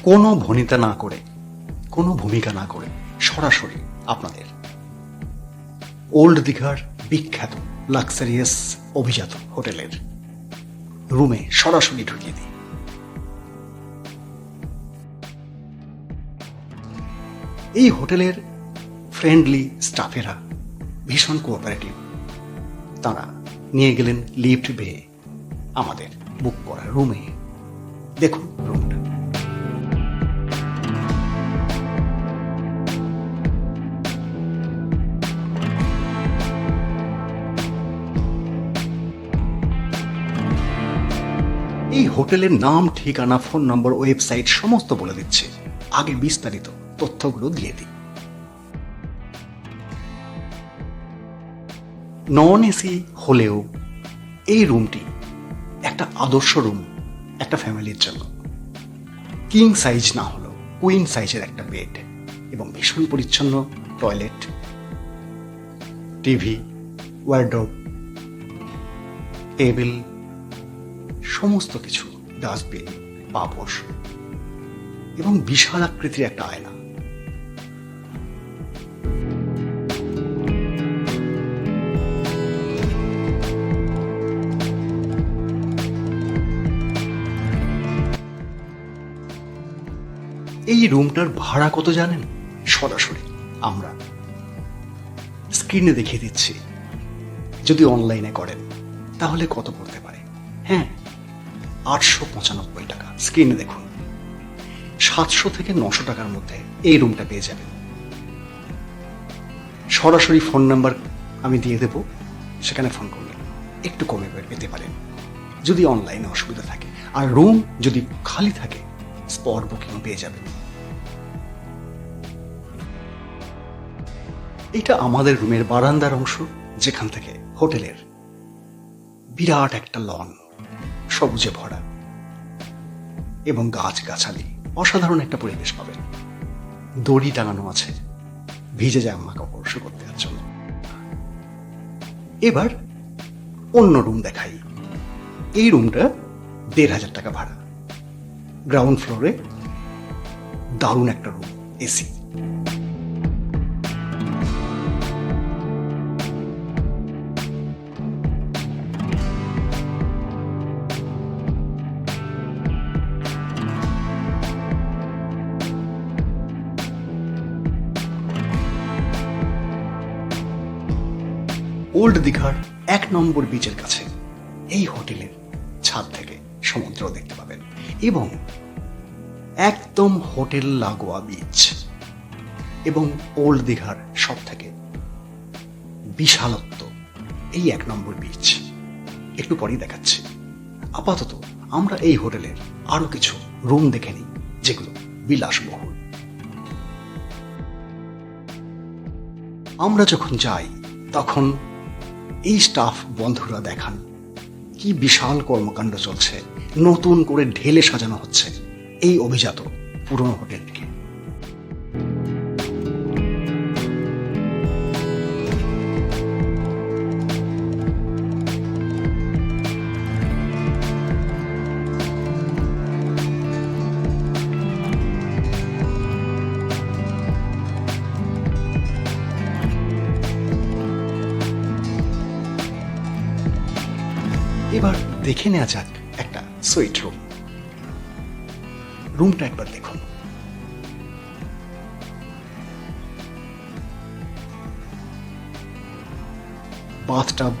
কোনো ভনিতা না করে, কোনো ভূমিকা না করে সরাসরি আপনাদের ওল্ড দীঘার বিখ্যাত লাক্সারিয়াস অভিজাত হোটেলের রুমে সরাসরি ঢুকিয়ে দিই। এই হোটেলের ফ্রেন্ডলি স্টাফেরা ভীষণ কোঅপারেটিভ। তারা নিয়ে গেলেন লিফট বেয়ে আমাদের বুক করা রুমে। দেখুন রুমটা। এই হোটেলের নাম, ঠিকানা, ফোন নম্বর, ওয়েবসাইট সমস্ত বলে দিচ্ছে। আগে বিস্তারিত তথ্যগুলো দিয়ে দিই। নন এসি হলেও এই রুমটি একটা আদর্শ রুম একটা ফ্যামিলির জন্য। কিং সাইজ না হলেও কুইন সাইজের একটা বেড এবং ভীষণ পরিচ্ছন্ন টয়লেট, টিভি, ওয়ার্ডরোব, টেবিল, সমস্ত কিছু, ডাস্টবিন, পাপোশ এবং বিশাল আকৃতির একটা আয়না। এই রুমটার ভাড়া কত জানেন? সরাসরি আমরা স্ক্রিনে দেখিয়ে দিচ্ছি। যদি অনলাইনে করেন তাহলে কত পড়তে পারে? হ্যাঁ, 895 টাকা। স্ক্রিনে দেখুন। 700 থেকে 900 টাকার মধ্যে এই রুমটা পেয়ে যাবেন। সরাসরি ফোন নাম্বার আমি দিয়ে দেব, সেখানে ফোন করলে একটু কমে পেতে পারেন যদি অনলাইনে অসুবিধা থাকে। আর রুম যদি খালি থাকে স্পট বুকিং পেয়ে যাবেন। এটা আমাদের রুমের বারান্দার অংশ, যেখান থেকে হোটেলের বিরাট একটা লন সবুজে ভরা এবং গাছগাছালি, অসাধারণ একটা পরিবেশ পাবেন। দড়ি টাঙানো আছে ভিজে জামা কাপড় শুকোতে দেওয়ার জন্য। এবার অন্য রুম দেখাই। এই রুমটা 1,500 টাকা ভাড়া। গ্রাউন্ড ফ্লোরে দারুণ একটা রুম, এসি। ওল্ড দীঘার 1 নম্বর বিচের কাছে এই হোটেলের ছাদ থেকে সমুদ্র দেখতে পাবেন এবং একদম হোটেল লাগোয়া বিচ এবং ওল্ড দীঘার সব থেকে বিশালত্ব এই 1 নম্বর বিচ। একটু পরেই দেখাচ্ছি। আপাতত আমরা এই হোটেলের আরো কিছু রুম দেখে নিই যেগুলো বিলাসবহুল। আমরা যখন যাই তখন এই স্টাফ বন্ধুরা দেখান কি বিশাল কর্মকাণ্ড চলছে। নতুন করে ঢেলে সাজানো হচ্ছে এই অভিজাত পুরনো হোটেলটিকে। এবার দেখে নেওয়া যাক একটা সুইট রুম। রুমটা একবার দেখুন। বাথটাব,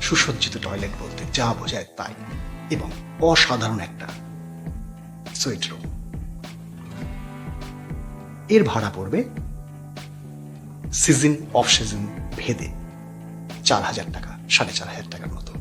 সুসজ্জিত টয়লেট বলতে যা বোঝায় তাই, এবং অসাধারণ একটা সুইট রুম। এর ভাড়া পড়বে সিজন অফ সিজন ভেদে 4,000 টাকা, 4,500 টাকার মতো।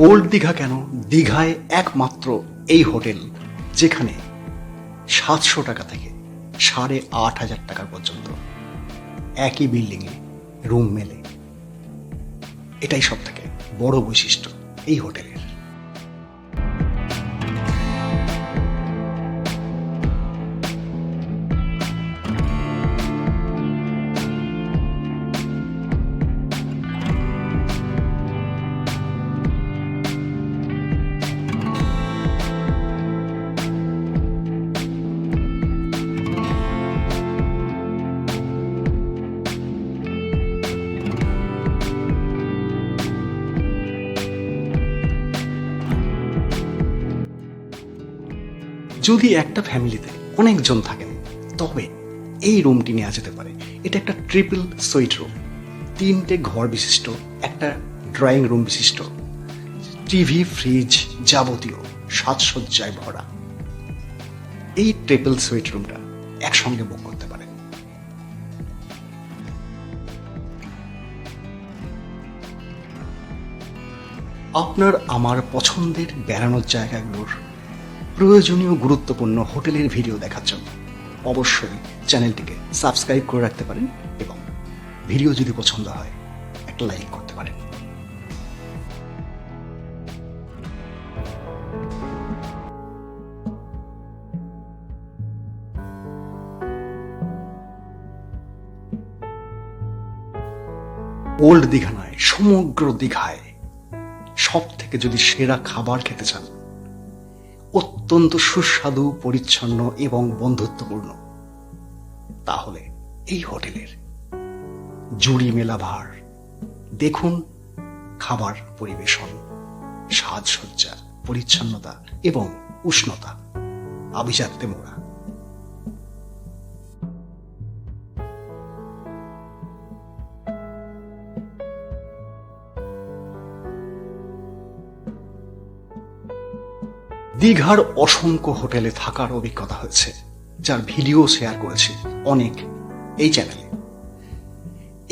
ওল্ড দীঘা কেন, দীঘায় একমাত্র এই হোটেল যেখানে 700 টাকা থেকে 8,500 টাকা পর্যন্ত একই বিল্ডিংয়ে রুম মেলে। এটাই সব থেকে বড় বৈশিষ্ট্য এই হোটেলের। যদি একটা ফ্যামিলিতে অনেকজন থাকেন তবে এই রুমটি নেওয়া যেতে পারে। এটা একটা ট্রিপল সুইট রুম, 3টে ঘর বিশিষ্ট, একটা ড্রয়িং রুম বিশিষ্ট, টিভি, ফ্রিজ, যাবতীয় সাজসজ্জায় ভরা। এই ট্রিপল সুইট রুমটা একসঙ্গে বুক করতে পারেন। আপনার আমার পছন্দের বেড়ানোর জায়গাগুলোর প্রয়োজনীয় গুরুত্বপূর্ণ হোটেলের ভিডিও দেখার জন্য অবশ্যই চ্যানেলটিকে সাবস্ক্রাইব করে রাখতে পারেন এবং ভিডিও যদি পছন্দ হয় একটা লাইক করতে পারেন। ওল্ড দীঘা নয়, সমগ্র দীঘায় সব থেকে যদি সেরা খাবার খেতে চান, অত্যন্ত সুস্বাদু, পরিচ্ছন্ন এবং বন্ধুত্বপূর্ণ, তাহলে এই হোটেলের জুড়ি মেলা ভার। দেখুন খাবার পরিবেশন, সাজসজ্জা, পরিচ্ছন্নতা এবং উষ্ণতা আভিজাত্যে মোড়া। দীঘার অসংখ্য হোটেলে থাকার অভিজ্ঞতা হয়েছে, যার ভিডিও শেয়ার করেছি অনেক এই চ্যানেলে।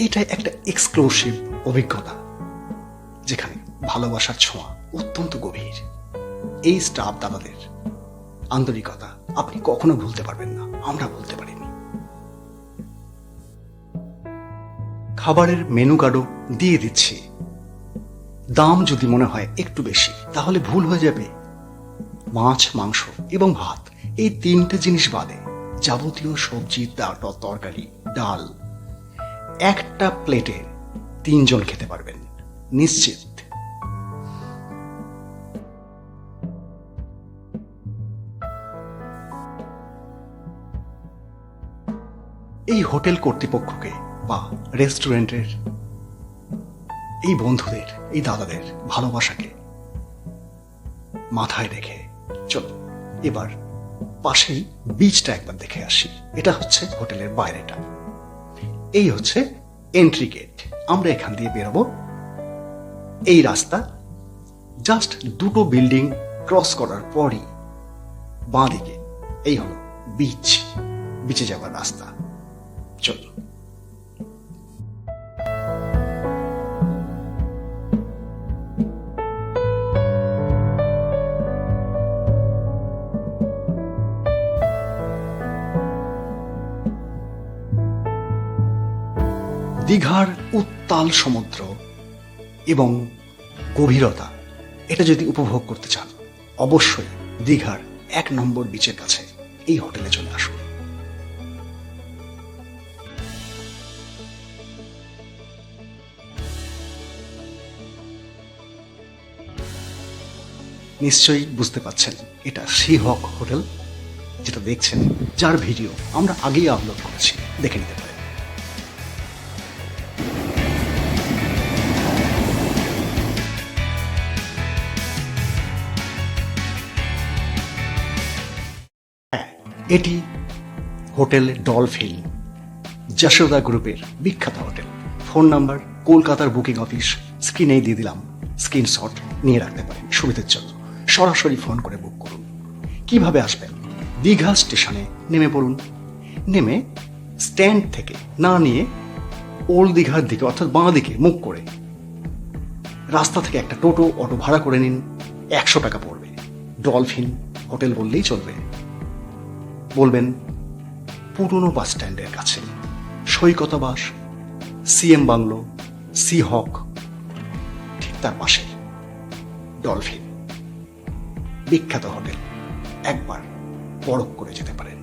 এটা একটা এক্সক্লুসিভ অভিজ্ঞতা, যেখানে ভালোবাসার ছোঁয়া অত্যন্ত গভীর। এই স্টাফ দাদাদের আন্তরিকতা আপনি কখনো ভুলতে পারবেন না, আমরা ভুলতে পারিনি। খাবারের মেনু কার্ডও দিয়ে দিচ্ছি। দাম যদি মনে হয় একটু বেশি তাহলে ভুল হয়ে যাবে। মাছ, মাংস এবং ভাত, এই 3টে জিনিস বাদে যাবতীয় সবজি, তরকারি, ডাল একটা প্লেটে 3 জন খেতে পারবেন নিশ্চিত। এই হোটেল কর্তৃপক্ষকে বা রেস্টুরেন্টের এই বন্ধুদের, এই দাদাদের ভালোবাসাকে মাথায় রেখে চলো এবার পাশেই বিচটা একবার দেখে আসি। এটা হচ্ছে হোটেলের বাইরেটা, এই হচ্ছে এন্ট্রি গেট। আমরা এখান দিয়ে বেরোবো। এই রাস্তা জাস্ট 2টো বিল্ডিং ক্রস করার পরই বাঁ দিকে এই হলো বিচ, বিচে যাওয়ার রাস্তা। চলো। দীঘার উত্তাল সমুদ্র এবং গভীরতা, এটা যদি উপভোগ করতে চান অবশ্যই দীঘার 1 নম্বর বিচের কাছে এই হোটেলে চলে আসুন। নিশ্চয়ই বুঝতে পারছেন এটা সিহক হোটেল, যেটা দেখছেন, যার ভিডিও আমরা আগেই আপলোড করেছি, দেখে নিতে পারেন। এটি হোটেল ডলফিন, যশোদা গ্রুপের বিখ্যাত হোটেল। ফোন নাম্বার কলকাতার বুকিং অফিস স্ক্রিনেই দিয়ে দিলাম, স্ক্রিনশট নিয়ে রাখতে পারেন সুবিধার জন্য। সরাসরি ফোন করে বুক করুন। কিভাবে আসবেন? দীঘা স্টেশনে নেমে পড়ুন। নেমে স্ট্যান্ড থেকে না নিয়ে ওল্ড দীঘার দিকে অর্থাৎ বাঁ দিকে মুখ করে রাস্তা থেকে একটা টোটো, অটো ভাড়া করে নিন। 100 টাকা পড়বে। ডলফিন হোটেল বললেই চলবে। বলবেন পুরনো বাস স্ট্যান্ডের কাছে, সৈকতাবাস সিএম বাংলো, সি হক, ঠিক তার পাশে ডলফিন, বিখ্যাত হোটেল। একবার পরখ করে যেতে পারেন।